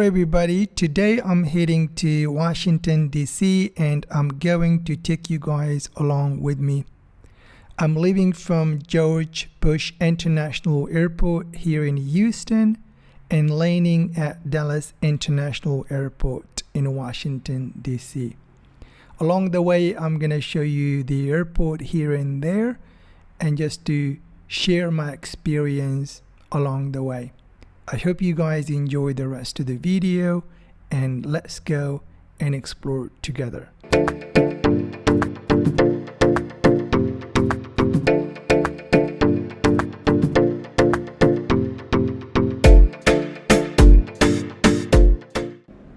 everybody, today I'm heading to Washington DC and I'm going to take you guys along with me. I'm leaving from George Bush International Airport here in Houston and landing at Dallas International Airport in Washington DC. Along the way, I'm going to show you the airport here and there and just to share my experience along the way. I hope you guys enjoy the rest of the video and let's go and explore together.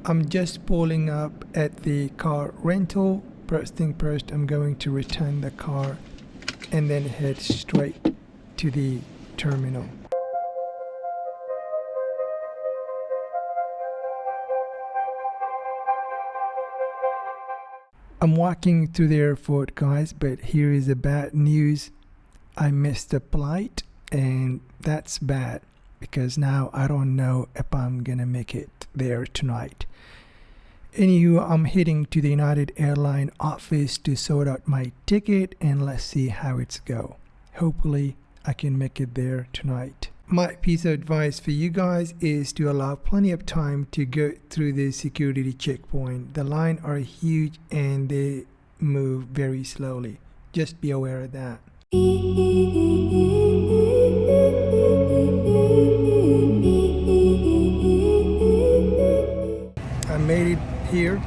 I'm just pulling up at the car rental. First thing first, I'm going to return the car and then head straight to the terminal. I'm walking through the airport, guys, but here is the bad news. I missed the flight and that's bad because now I don't know if I'm gonna make it there tonight. Anywho, I'm heading to the United Airlines office to sort out my ticket and let's see how it's go. Hopefully I can make it there tonight. My piece of advice for you guys is to allow plenty of time to go through the security checkpoint. The lines are huge and they move very slowly. Just be aware of that. I made it here,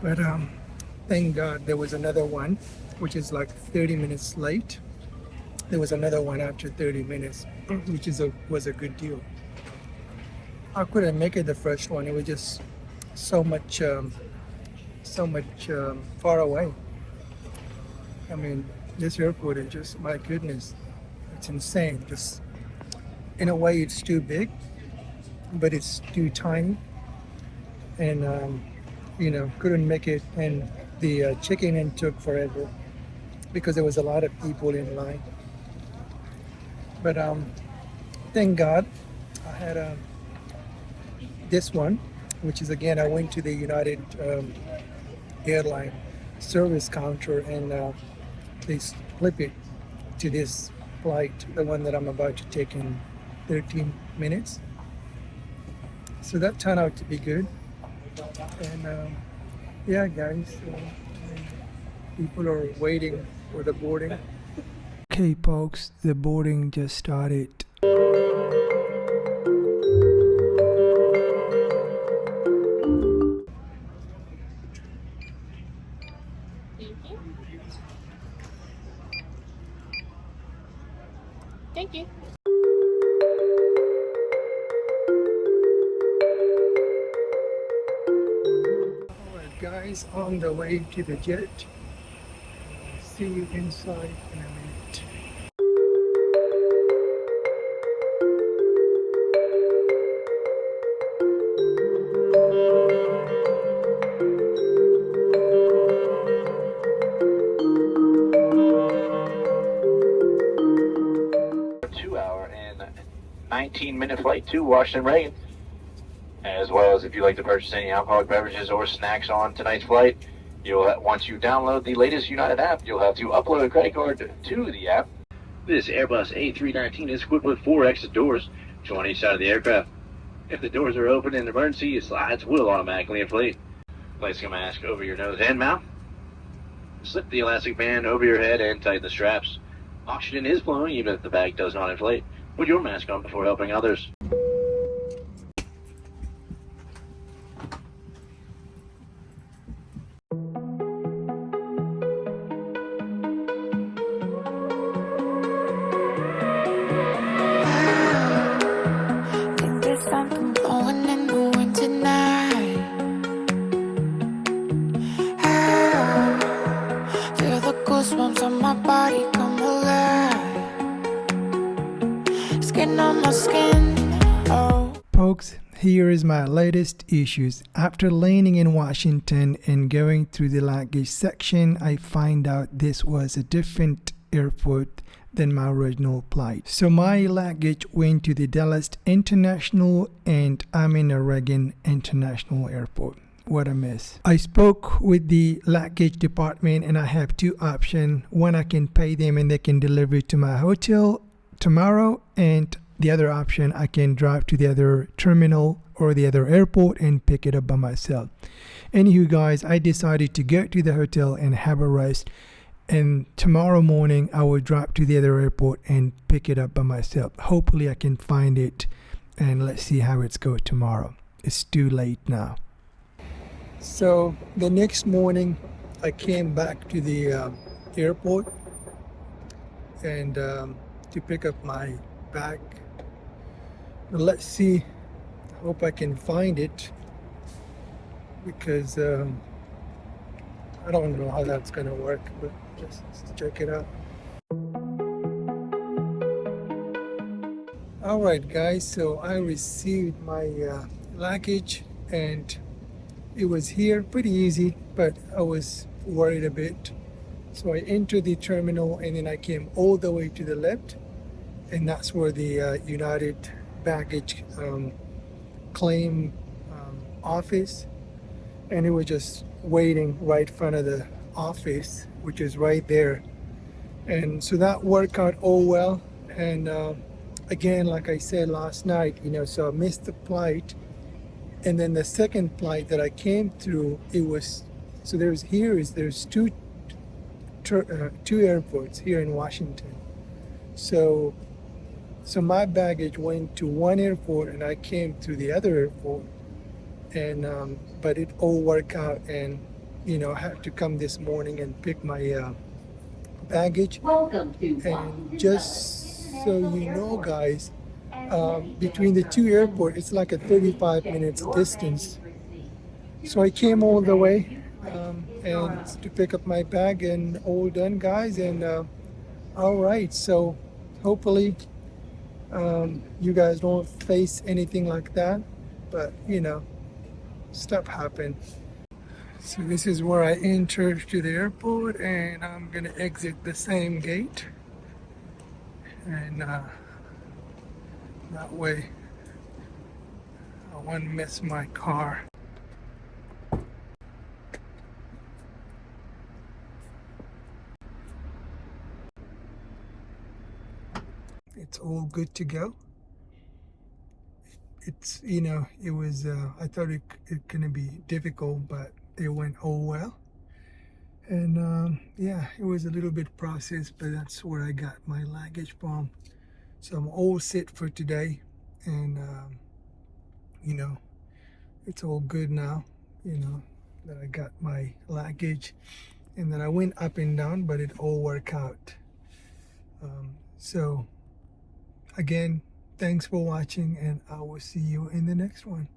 but thank God there was another one, which is like 30 minutes late. There was another one after 30 minutes, which was a good deal. I couldn't make it the first one. It was just so much far away. I mean, this airport is just, my goodness, it's insane. Just in a way, it's too big, but it's too tiny. And couldn't make it. And the checking in took forever because there was a lot of people in line. But thank God I had this one, which is again, I went to the United Airlines service counter and they flip it to this flight, the one that I'm about to take in 13 minutes. So that turned out to be good. And yeah, guys, people are waiting for the boarding. Okay, folks, the boarding just started. Thank you. Alright, guys, on the way to the jet. See you inside in a minute. A 2-hour and 19-minute flight to Washington Reagan. As well as if you'd like to purchase any alcoholic beverages or snacks on tonight's flight, once you download the latest United app, you'll have to upload a credit card to the app. This Airbus A319 is equipped with 4 exit doors, two on each side of the aircraft. If the doors are open in an emergency, your slides will automatically inflate. Place a mask over your nose and mouth. Slip the elastic band over your head and tighten the straps. Oxygen is flowing even if the bag does not inflate. Put your mask on before helping others. Goosebumps on my body come alive. Skin on my skin. Oh. Folks, here is my latest issues. After landing in Washington and going through the luggage section, I find out this was a different airport than my original flight. So my luggage went to the Dallas International and I'm in a Reagan International Airport. What a mess. I spoke with the luggage department and I have two options. One, I can pay them and they can deliver it to my hotel tomorrow, and the other option, I can drive to the other terminal or the other airport and pick it up by myself. Anywho guys, I decided to go to the hotel and have a rest, and tomorrow morning I will drive to the other airport and pick it up by myself. Hopefully I can find it, and let's see how it's going tomorrow. It's too late now. So the next morning I came back to the airport and to pick up my bag. But let's see, I hope I can find it, because I don't know how that's gonna work, but just check it out. All right guys, so I received my luggage and it was here, pretty easy, but I was worried a bit. So I entered the terminal and then I came all the way to the left, and that's where the United baggage claim office, and it was just waiting right in front of the office, which is right there. And so that worked out all well. And again, like I said last night, so I missed the flight, and then the second flight that I came through, it was, so there's two airports here in Washington. So my baggage went to one airport and I came to the other airport, and but it all worked out, and I had to come this morning and pick my baggage. And just so you know guys, between the two airports it's like a 35 minutes distance. So I came all the way and to pick up my bag, and all done guys. And all right, so hopefully you guys don't face anything like that, but stuff happen. So this is where I enter to the airport, and I'm gonna exit the same gate, and that way I won't miss my car. It's all good to go. It's it was I thought it gonna be difficult, but it went all well. And yeah, it was a little bit process, but that's where I got my luggage from. So I'm all set for today, and it's all good now, that I got my luggage, and then I went up and down, but it all worked out. So again, thanks for watching, and I will see you in the next one.